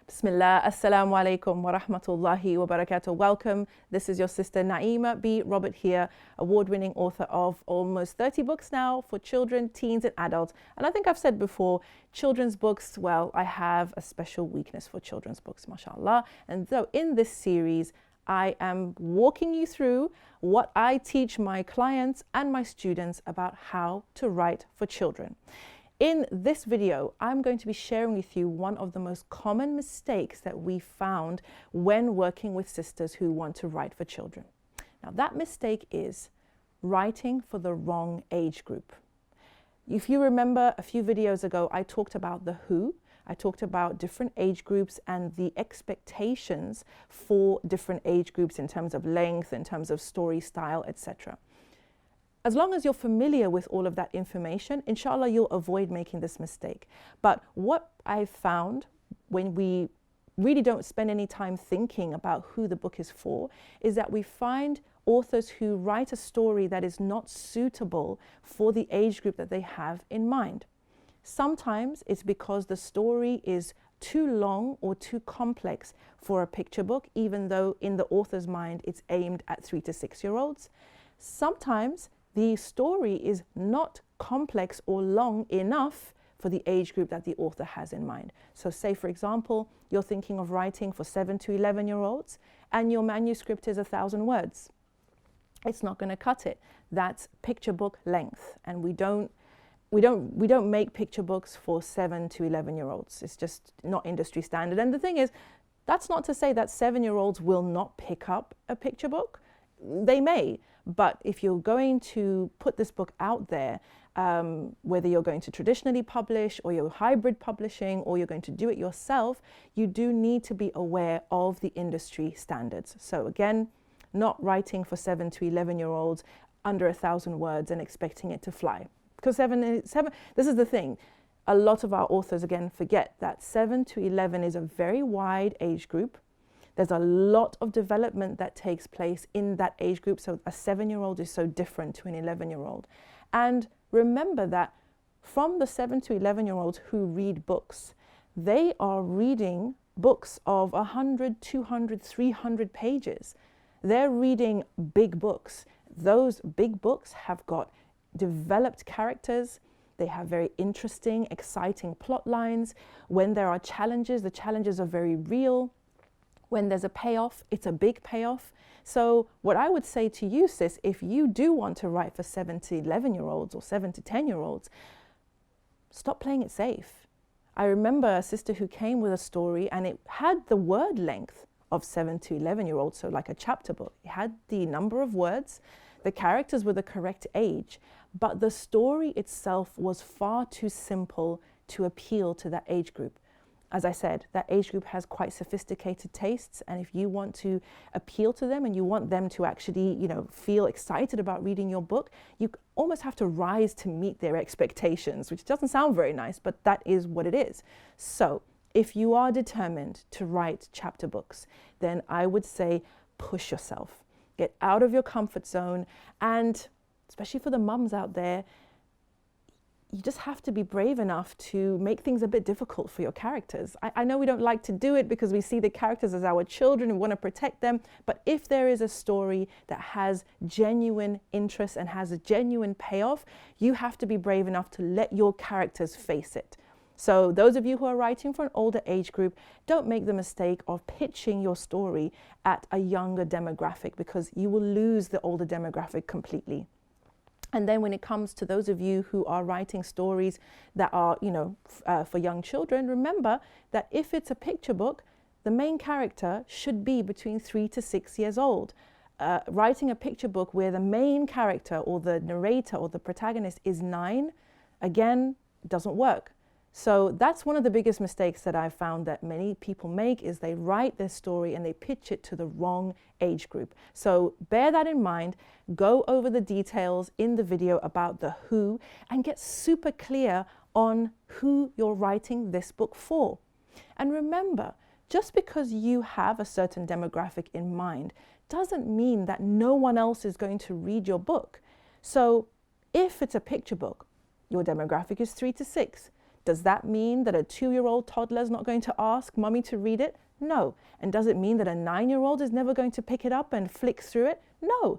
Bismillah, Assalamu alaikum wa rahmatullahi wa barakatuh. Welcome. This is your sister Naima B. Robert here, award-winning author of almost 30 books now for children, teens and adults. And I think I've said before, children's books, well, I have a special weakness for children's books, mashallah. And so in this series, I am walking you through what I teach my clients and my students about how to write for children. In this video, I'm going to be sharing with you one of the most common mistakes that we found when working with sisters who want to write for children. Now, that mistake is writing for the wrong age group. If you remember a few videos ago, I talked about the who. I talked about different age groups and the expectations for different age groups in terms of length, in terms of story style, etc. As long as you're familiar with all of that information, inshallah, you'll avoid making this mistake. But what I've found when we really don't spend any time thinking about who the book is for, is that we find authors who write a story that is not suitable for the age group that they have in mind. Sometimes it's because the story is too long or too complex for a picture book, even though in the author's mind it's aimed at 3 to 6 year olds. Sometimes the story is not complex or long enough for the age group that the author has in mind. So say, for example, you're thinking of writing for 7 to 11 year olds and your manuscript is 1,000 words. It's not going to cut it. That's picture book length. And we don't make picture books for 7 to 11 year olds. It's just not industry standard. And the thing is, that's not to say that 7-year-olds will not pick up a picture book. They may, but if you're going to put this book out there, whether you're going to traditionally publish or you're hybrid publishing or you're going to do it yourself, you do need to be aware of the industry standards. So again, not writing for 7 to 11 year olds under 1,000 words and expecting it to fly. Because this is the thing, a lot of our authors again forget that 7 to 11 is a very wide age group. There's a lot of development that takes place in that age group. So a 7-year-old is so different to an 11-year-old. And remember that from the 7 to 11-year-olds who read books, they are reading books of 100, 200, 300 pages. They're reading big books. Those big books have got developed characters. They have very interesting, exciting plot lines. When there are challenges, the challenges are very real. When there's a payoff, it's a big payoff. So what I would say to you, sis, if you do want to write for 7 to 11 year olds or 7 to 10 year olds, stop playing it safe. I remember a sister who came with a story and it had the word length of 7 to 11 year olds, so like a chapter book. It had the number of words, the characters were the correct age, but the story itself was far too simple to appeal to that age group. As I said, that age group has quite sophisticated tastes, and if you want to appeal to them and you want them to actually, feel excited about reading your book, you almost have to rise to meet their expectations, which doesn't sound very nice, but that is what it is. So if you are determined to write chapter books, then I would say push yourself. Get out of your comfort zone, and especially for the mums out there, you just have to be brave enough to make things a bit difficult for your characters. I know we don't like to do it because we see the characters as our children and want to protect them, but if there is a story that has genuine interest and has a genuine payoff, you have to be brave enough to let your characters face it. So those of you who are writing for an older age group, don't make the mistake of pitching your story at a younger demographic, because you will lose the older demographic completely. And then when it comes to those of you who are writing stories that are, for young children, remember that if it's a picture book, the main character should be between 3 to 6 years old. Writing a picture book where the main character or the narrator or the protagonist is 9, again, doesn't work. So that's one of the biggest mistakes that I've found that many people make, is they write their story and they pitch it to the wrong age group. So bear that in mind, go over the details in the video about the who and get super clear on who you're writing this book for. And remember, just because you have a certain demographic in mind doesn't mean that no one else is going to read your book. So if it's a picture book, your demographic is 3 to 6. Does that mean that a 2-year-old toddler is not going to ask mommy to read it? No. And does it mean that a 9-year-old is never going to pick it up and flick through it? No.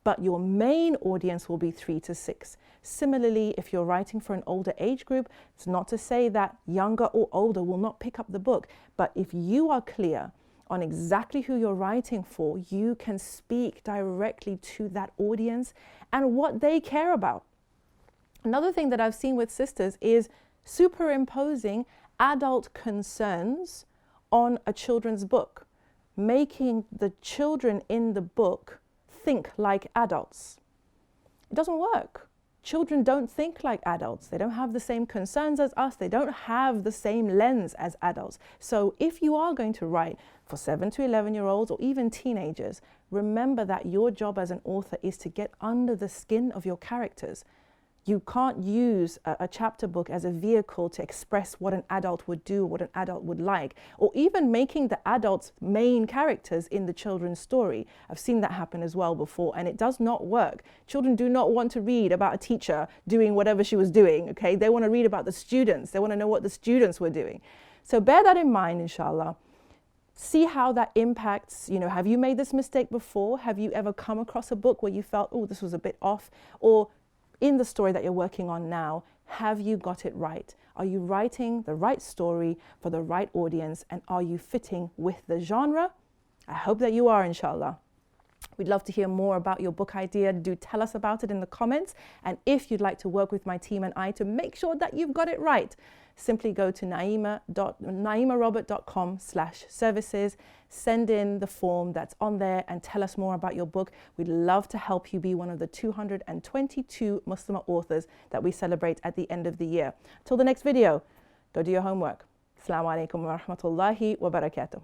But your main audience will be 3 to 6. Similarly, if you're writing for an older age group, it's not to say that younger or older will not pick up the book. But if you are clear on exactly who you're writing for, you can speak directly to that audience and what they care about. Another thing that I've seen with sisters is superimposing adult concerns on a children's book, making the children in the book think like adults. It doesn't work. Children don't think like adults. They don't have the same concerns as us. They don't have the same lens as adults. So if you are going to write for 7 to 11-year-olds or even teenagers, remember that your job as an author is to get under the skin of your characters. You can't use a chapter book as a vehicle to express what an adult would do, what an adult would like, or even making the adults main characters in the children's story. I've seen that happen as well before, and it does not work. Children do not want to read about a teacher doing whatever she was doing, okay? They want to read about the students. They want to know what the students were doing. So bear that in mind, inshallah. See how that impacts, have you made this mistake before? Have you ever come across a book where you felt, oh, this was a bit off? Or in the story that you're working on now, have you got it right? Are you writing the right story for the right audience? And are you fitting with the genre? I hope that you are, inshallah. We'd love to hear more about your book idea. Do tell us about it in the comments. And if you'd like to work with my team and I to make sure that you've got it right, simply go to naimarobert.com/services, send in the form that's on there and tell us more about your book. We'd love to help you be one of the 222 Muslimah authors that we celebrate at the end of the year. Till the next video, go do your homework. Assalamu alaikum wa rahmatullahi wa barakatuh.